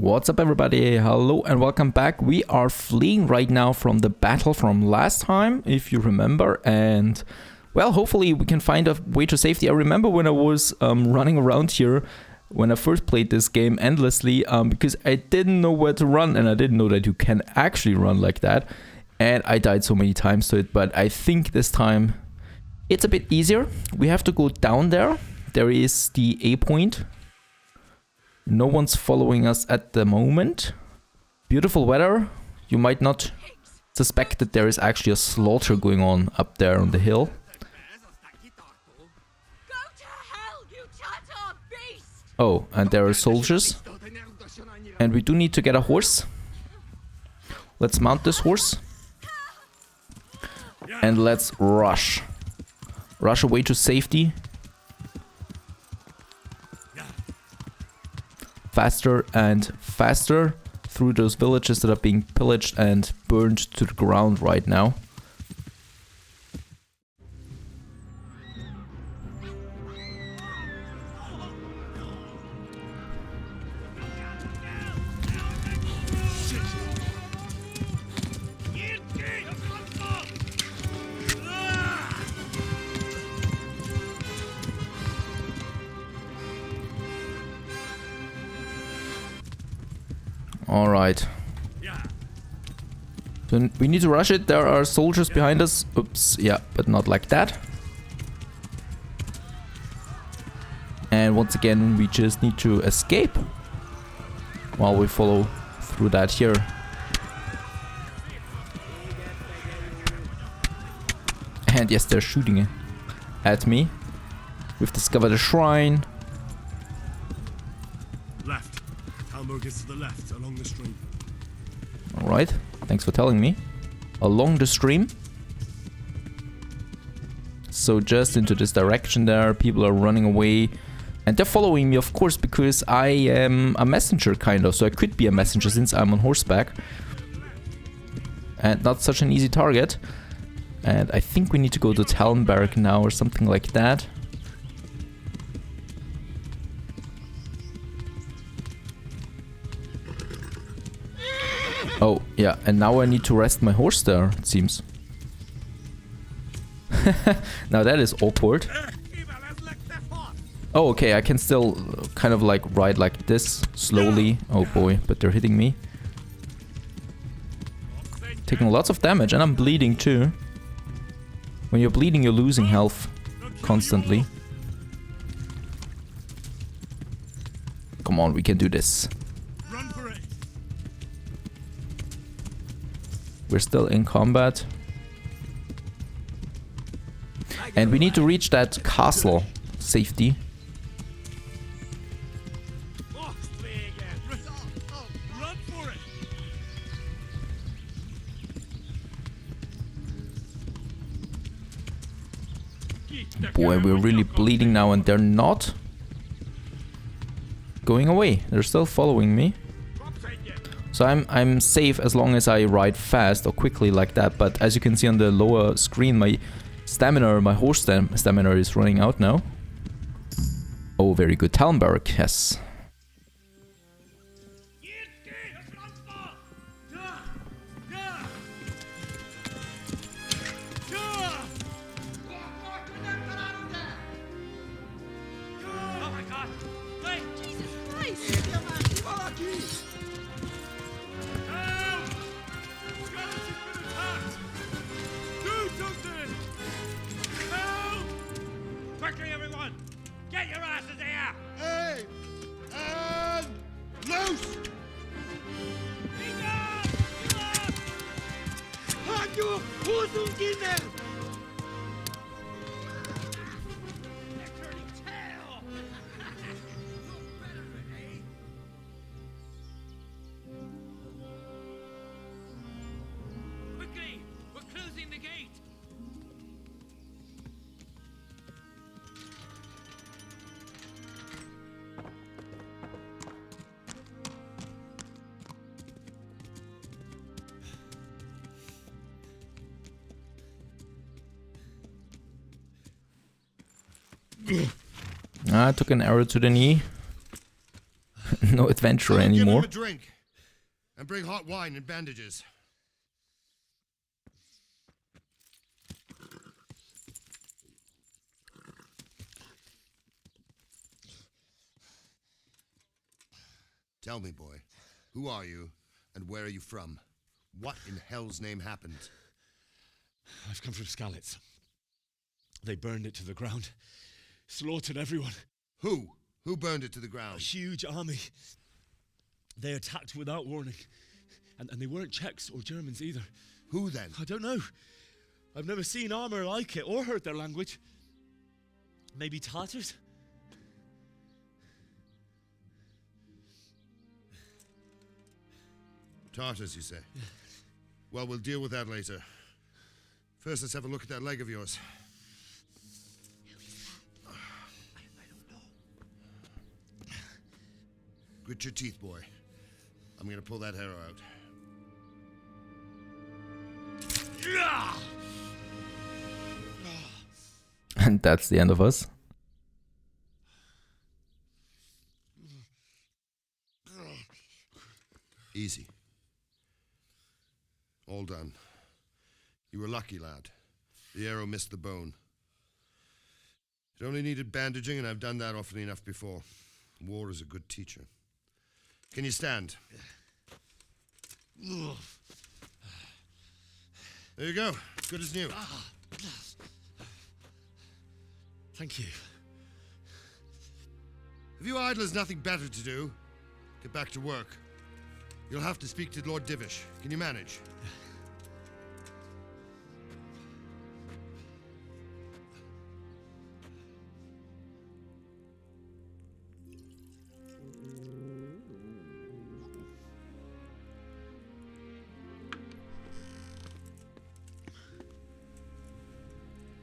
What's up everybody, hello and welcome back. We are fleeing right now from the battle from last time, if you remember, and well, hopefully we can find a way to safety. I remember when I was running around here when I first played this game endlessly, because I didn't know where to run and I didn't know that you can actually run like that, and I died so many times to it. But I think this time it's a bit easier. We have to go down there. There is the A point. No one's following us at the moment. Beautiful weather. You might not suspect that there is actually a slaughter going on up there on the hill. Go to hell, you Tatar beast! Oh, and there are soldiers. And we do need to get a horse. Let's mount this horse. And let's rush. Rush away to safety. Faster and faster through those villages that are being pillaged and burned to the ground right now. Alright. Then we need to rush it. There are soldiers behind us. Oops, yeah, but not like that. And once again, we just need to escape while we follow through that here. And yes, they're shooting at me. We've discovered a shrine. Left. TALMBERG is to the left, along the stream. Alright, thanks for telling me. Along the stream. So just into this direction there, people are running away. And they're following me, of course, because I am a messenger, kind of. So I could be a messenger since I'm on horseback. And not such an easy target. And I think we need to go to TALMBERG now or something like that. Oh, yeah, and now I need to rest my horse there, it seems. Now that is awkward. Oh, okay, I can still kind of like ride like this, slowly. Oh boy, but they're hitting me. Taking lots of damage, and I'm bleeding too. When you're bleeding, you're losing health constantly. Come on, we can do this. We're still in combat. And we need to reach that castle safety. Boy, we're really bleeding now and they're not going away. They're still following me. So I'm safe as long as I ride fast or quickly like that, but as you can see on the lower screen, my horse stamina is running out now. Oh, very good. TALMBERG, yes. Quickly, everyone! Get your asses here! Hey! And loose! Quickly! We're closing the gate! I took an arrow to the knee. no adventure Someone anymore. Give him a drink. And bring hot wine and bandages. Tell me, boy, who are you and where are you from? What in hell's name happened? I've come from Skalitz. They burned it to the ground. Slaughtered everyone. Who? Who burned it to the A ground? huge army. They attacked without warning. And they weren't Czechs or Germans either. Who then? I don't know. I've never seen armor like it or heard their language. Maybe Tatars? Tartars, you say? Well, we'll deal with that later. First, let's have a look at that leg of yours. I don't know. Grit your teeth, boy. I'm gonna pull that arrow out. And that's the end of us. Easy. All done. You were lucky, lad. The arrow missed the bone. It only needed bandaging, and I've done that often enough before. War is a good teacher. Can you stand? There you go. Good as new. Thank you. If you idlers nothing better to do, get back to work. You'll have to speak to Lord Divish. Can you manage?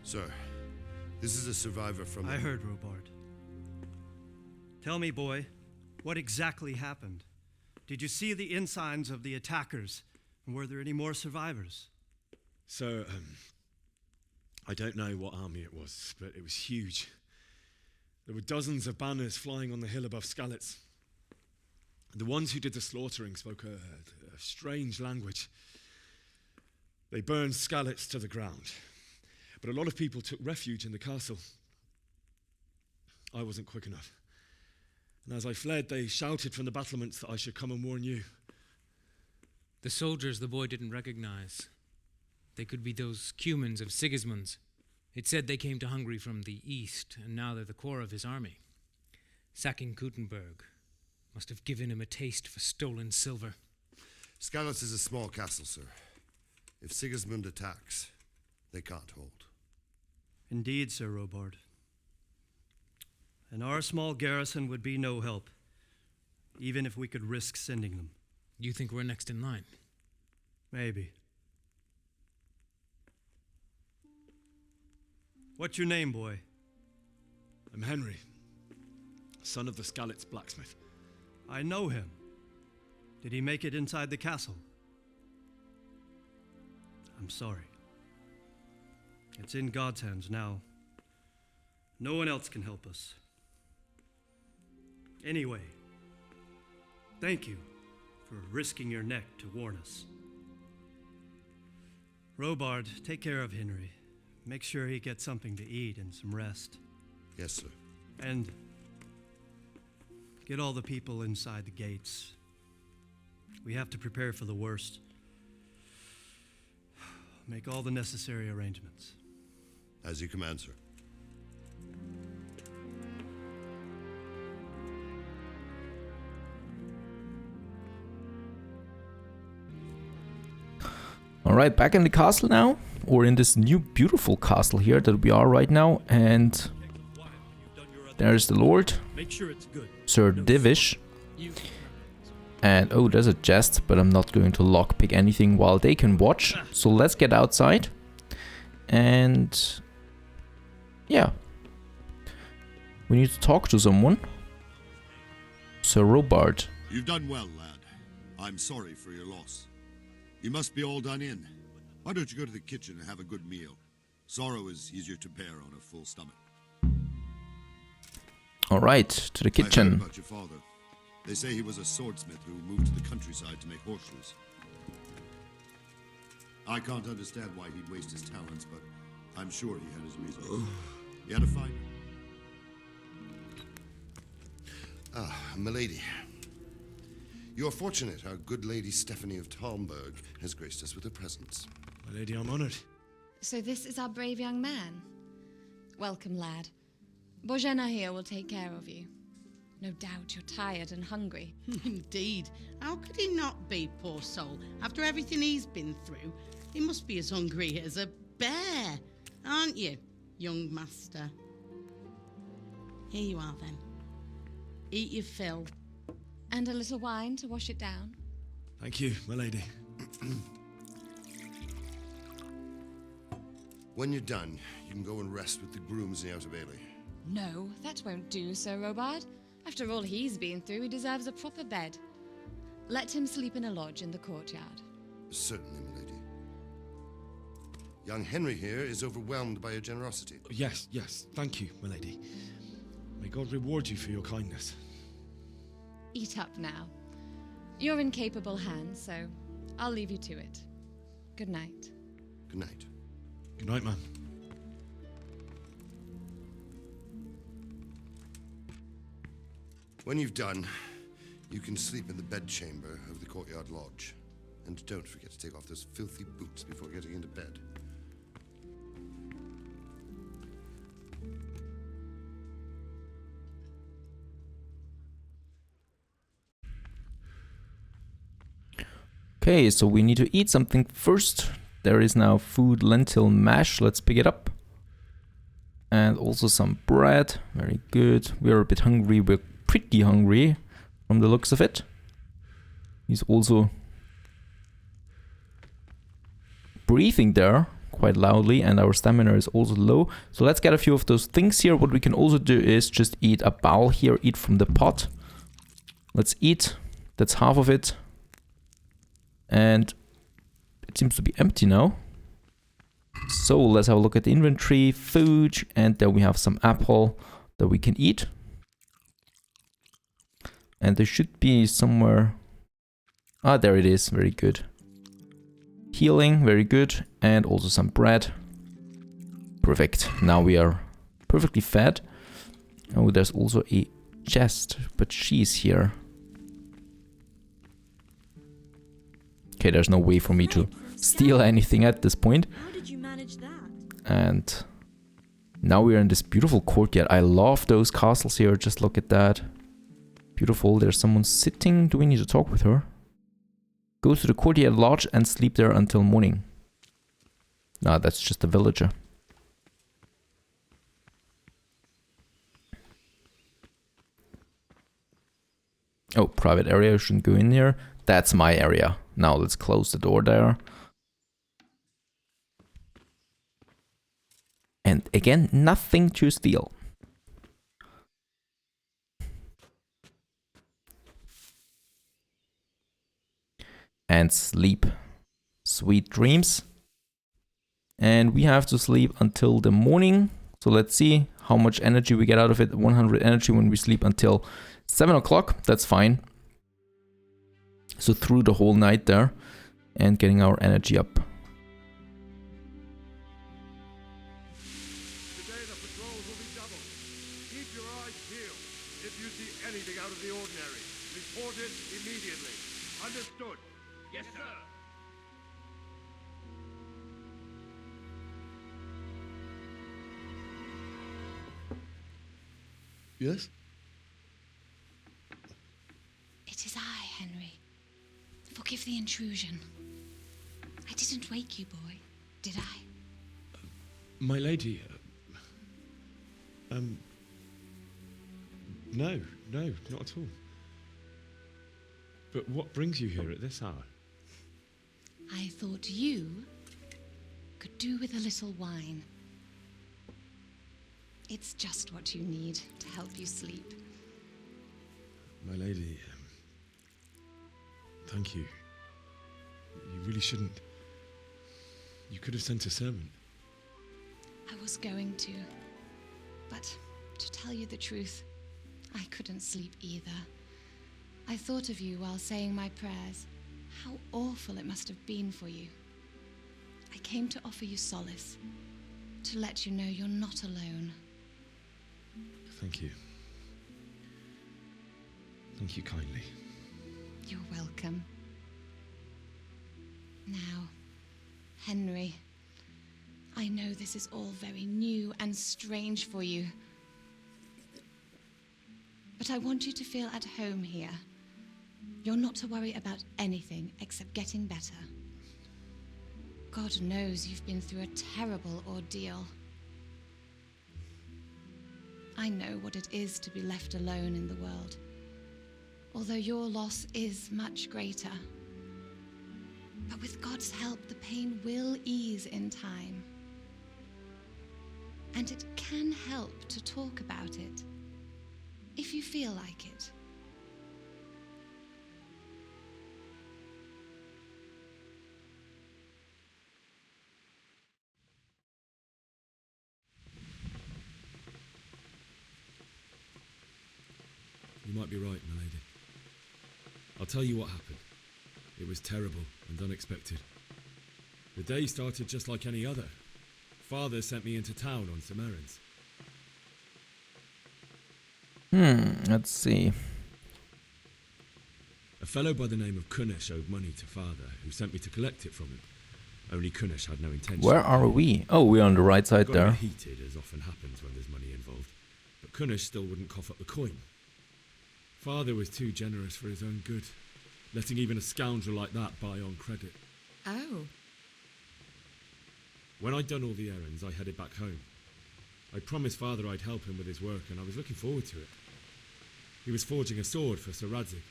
Sir, this is a survivor from... I heard, Robard. Tell me, boy, what exactly happened? Did you see the ensigns of the attackers? And were there any more survivors? So, I don't know what army it was, but it was huge. There were dozens of banners flying on the hill above Skalitz. The ones who did the slaughtering spoke a strange language. They burned Skalitz to the ground. But a lot of people took refuge in the castle. I wasn't quick enough. And as I fled, they shouted from the battlements that I should come and warn you. The soldiers the boy didn't recognize. They could be those Cumans of Sigismund's. It said they came to Hungary from the east, and now they're the core of his army. Sacking Kuttenberg must have given him a taste for stolen silver. Skalitz is a small castle, sir. If Sigismund attacks, they can't hold. Indeed, Sir Robard. And our small garrison would be no help, even if we could risk sending them. You think we're next in line? Maybe. What's your name, boy? I'm Henry, son of the Skalitz blacksmith. I know him. Did he make it inside the castle? I'm sorry. It's in God's hands now. No one else can help us. Anyway, thank you for risking your neck to warn us. Robard, take care of Henry. Make sure he gets something to eat and some rest. Yes, sir. And get all the people inside the gates. We have to prepare for the worst. Make all the necessary arrangements. As you command, sir. Alright, back in the castle now, or in this new beautiful castle here that we are right now, and there's the Lord, Make sure it's good. Sir Divish. And oh, there's a chest, but I'm not going to lockpick anything while they can watch. So let's get outside. And yeah, we need to talk to someone. Sir Robard. You've done well, lad. I'm sorry for your loss. You must be all done in. Why don't you go to the kitchen and have a good meal? Sorrow is easier to bear on a full stomach. Alright, to the I heard kitchen. about your father. They say he was a swordsmith who moved to the countryside to make horseshoes. I can't understand why he'd waste his talents, but I'm sure he had his reasons. He had a fight. Ah, milady. You are fortunate our good lady Stephanie of TALMBERG has graced us with her presence. My lady, I'm honored. So this is our brave young man. Welcome, lad. Bojena here will take care of you. No doubt you're tired and hungry. Indeed. How could he not be, poor soul? After everything he's been through, he must be as hungry as a bear, aren't you, young master? Here you are, then. Eat your fill. And a little wine to wash it down. Thank you, my lady. When you're done, you can go and rest with the grooms in the Outer Bailey. No, that won't do, Sir Robard. After all he's been through, he deserves a proper bed. Let him sleep in a lodge in the courtyard. Certainly, milady. Young Henry here is overwhelmed by your generosity. Yes, yes. Thank you, my lady. May God reward you for your kindness. Eat up now. You're in capable hands, so I'll leave you to it. Good night. Good night. Good night, ma'am. When you've done, you can sleep in the bedchamber of the courtyard lodge. And don't forget to take off those filthy boots before getting into bed. Okay, so we need to eat something first. There is now food, lentil mash. Let's pick it up. And also some bread. Very good. We're a bit hungry. We're pretty hungry from the looks of it. He's also breathing there quite loudly, and our stamina is also low. So let's get a few of those things here. What we can also do is just eat a bowl here, eat from the pot. Let's eat. That's half of it. And it seems to be empty now. So let's have a look at the inventory, food, and then we have some apple that we can eat. And there should be somewhere... Ah, there it is. Very good. Healing, very good. And also some bread. Perfect. Now we are perfectly fed. Oh, there's also a chest, but she's here. Okay, there's no way for me to steal anything at this point. How did you manage that? And now we're in this beautiful courtyard. I love those castles here. Just look at that. Beautiful. There's someone sitting. Do we need to talk with her? Go to the courtyard lodge and sleep there until morning. No, that's just a villager. Oh, private area. Shouldn't go in here. That's my area. Now let's close the door there. And again, nothing to steal. And sleep. Sweet dreams. And we have to sleep until the morning. So let's see how much energy we get out of it. 100 energy when we sleep until 7 o'clock. That's fine. So through the whole night there. And getting our energy up. Today the patrols will be doubled. Keep your eyes peeled. If you see anything out of the ordinary, report it immediately. Understood? Yes, sir. Yes? It is I, Henry. Forgive the intrusion. I didn't wake you, boy, did I? My lady, no, not at all. But what brings you here at this hour? I thought you could do with a little wine. It's just what you need to help you sleep. My lady, thank you. You really shouldn't. You could have sent a servant. I was going to, but to tell you the truth, I couldn't sleep either. I thought of you while saying my prayers. How awful it must have been for you. I came to offer you solace, to let you know you're not alone. Thank you. Thank you kindly. You're welcome. Now, Henry, I know this is all very new and strange for you, but I want you to feel at home here. You're not to worry about anything except getting better. God knows you've been through a terrible ordeal. I know what it is to be left alone in the world, although your loss is much greater. But with God's help, the pain will ease in time. And it can help to talk about it, if you feel like it. You might be right, my lady. I'll tell you what happened. It was terrible and unexpected. The day started just like any other. Father sent me into town on some errands. Let's see. A fellow by the name of Kunish owed money to Father, who sent me to collect it from him. Only Kunish had no intention. Where are we? Oh, we're on the right side Got there. a bit heated, as often happens when there's money involved. But Kunish still wouldn't cough up the coin. Father was too generous for his own good, letting even a scoundrel like that buy on credit. Oh. When I'd done all the errands, I headed back home. I promised Father I'd help him with his work, and I was looking forward to it. He was forging a sword for Sir Radzig.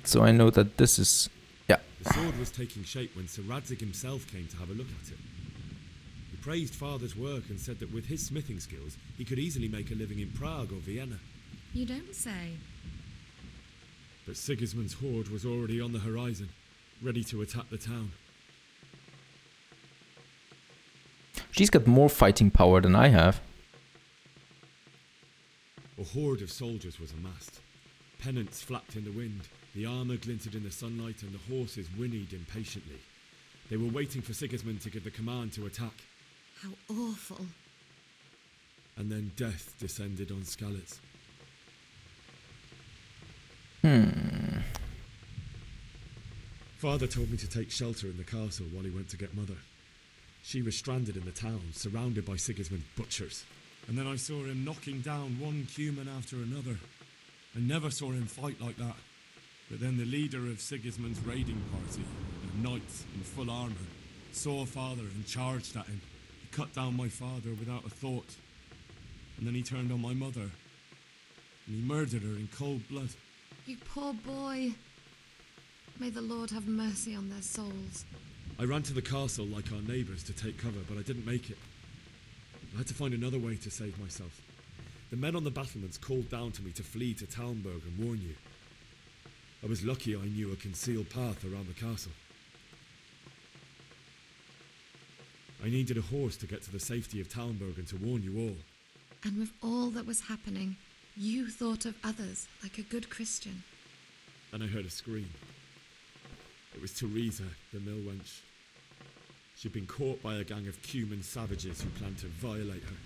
So I know that this is... Yeah. The sword was taking shape when Sir Radzig himself came to have a look at it. He praised Father's work and said that with his smithing skills, he could easily make a living in Prague or Vienna. You don't say. But Sigismund's horde was already on the horizon, ready to attack the town. She's got more fighting power than I have. A horde of soldiers was amassed. Pennants flapped in the wind, the armour glinted in the sunlight, and the horses whinnied impatiently. They were waiting for Sigismund to give the command to attack. How awful. And then death descended on Skalitz. Father told me to take shelter in the castle while he went to get Mother. She was stranded in the town, surrounded by Sigismund's butchers. And then I saw him knocking down one Cuman after another. I never saw him fight like that. But then the leader of Sigismund's raiding party, a knight in full armour, saw Father and charged at him. He cut down my father without a thought. And then he turned on my mother. And he murdered her in cold blood. You poor boy. May the Lord have mercy on their souls. I ran to the castle like our neighbours to take cover, but I didn't make it. I had to find another way to save myself. The men on the battlements called down to me to flee to TALMBERG and warn you. I was lucky I knew a concealed path around the castle. I needed a horse to get to the safety of TALMBERG and to warn you all. And with all that was happening, you thought of others like a good Christian. Then I heard a scream. It was Teresa, the mill wench. She'd been caught by a gang of Cuman savages who planned to violate her.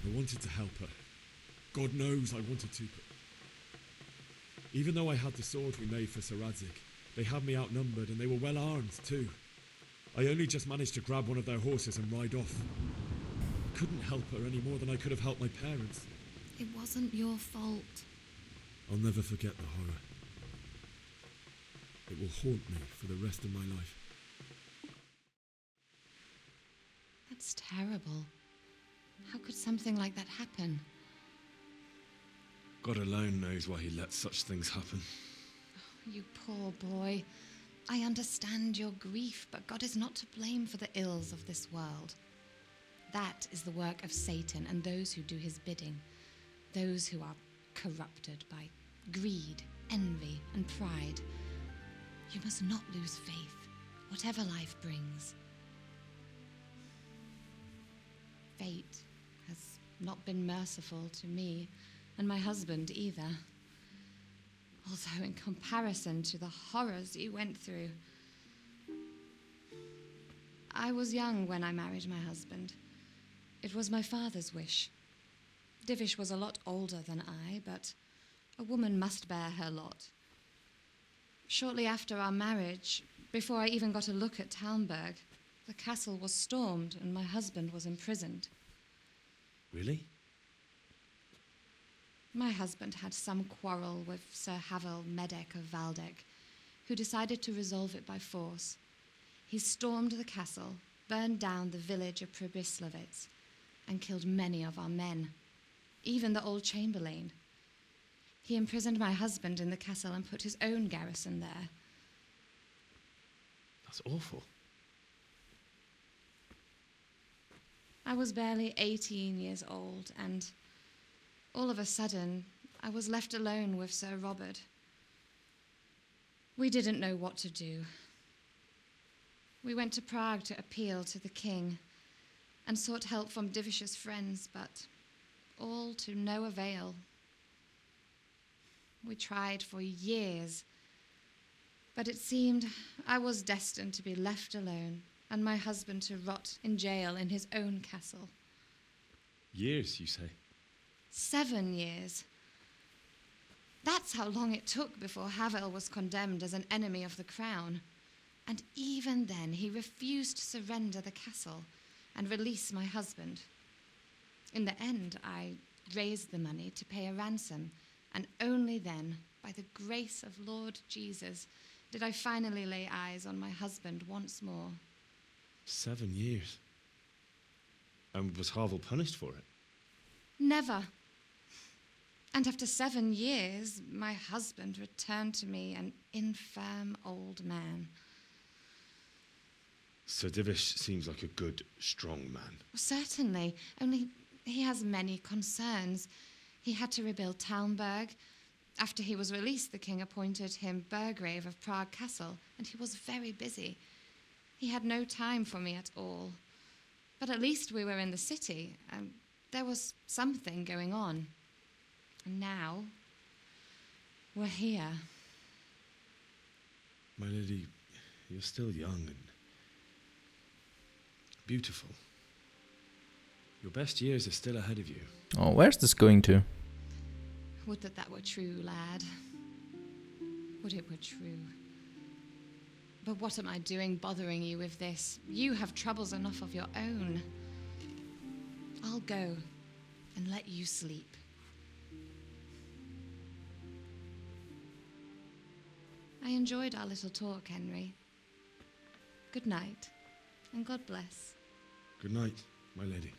I wanted to help her. God knows I wanted to, but... Even though I had the sword we made for Sir Radzig, they had me outnumbered and they were well armed too. I only just managed to grab one of their horses and ride off. I couldn't help her any more than I could have helped my parents. It wasn't your fault. I'll never forget the horror. It will haunt me for the rest of my life. That's terrible. How could something like that happen? God alone knows why he lets such things happen. Oh, you poor boy. I understand your grief, but God is not to blame for the ills of this world. That is the work of Satan and those who do his bidding. Those who are corrupted by greed, envy, and pride. You must not lose faith, whatever life brings. Fate has not been merciful to me, and my husband either. Although in comparison to the horrors you went through. I was young when I married my husband. It was my father's wish. Divish was a lot older than I, but a woman must bear her lot. Shortly after our marriage, before I even got a look at TALMBERG, the castle was stormed and my husband was imprisoned. Really? My husband had some quarrel with Sir Havel Medek of Valdek, who decided to resolve it by force. He stormed the castle, burned down the village of Pribyslavitz, and killed many of our men, even the old chamberlain. He imprisoned my husband in the castle and put his own garrison there. That's awful. I was barely 18 years old, and all of a sudden, I was left alone with Sir Robert. We didn't know what to do. We went to Prague to appeal to the king and sought help from Divish's friends, but all to no avail. We tried for years, but it seemed I was destined to be left alone and my husband to rot in jail in his own castle. Years, you say? 7 years. That's how long it took before Havel was condemned as an enemy of the crown. And even then, he refused to surrender the castle and release my husband. In the end, I raised the money to pay a ransom, and only then, by the grace of Lord Jesus, did I finally lay eyes on my husband once more. 7 years? And was Havel punished for it? Never. And after 7 years, my husband returned to me an infirm old man. Sir Divish seems like a good, strong man. Certainly, only he has many concerns. He had to rebuild TALMBERG. After he was released, the king appointed him Burgrave of Prague Castle, and he was very busy. He had no time for me at all. But at least we were in the city, and there was something going on. And now, we're here. My lady, you're still young and beautiful. Your best years are still ahead of you. Oh, where's this going to? Would that were true, lad. Would it were true. But what am I doing bothering you with this? You have troubles enough of your own. I'll go and let you sleep. I enjoyed our little talk, Henry. Good night, and God bless. Good night, my lady.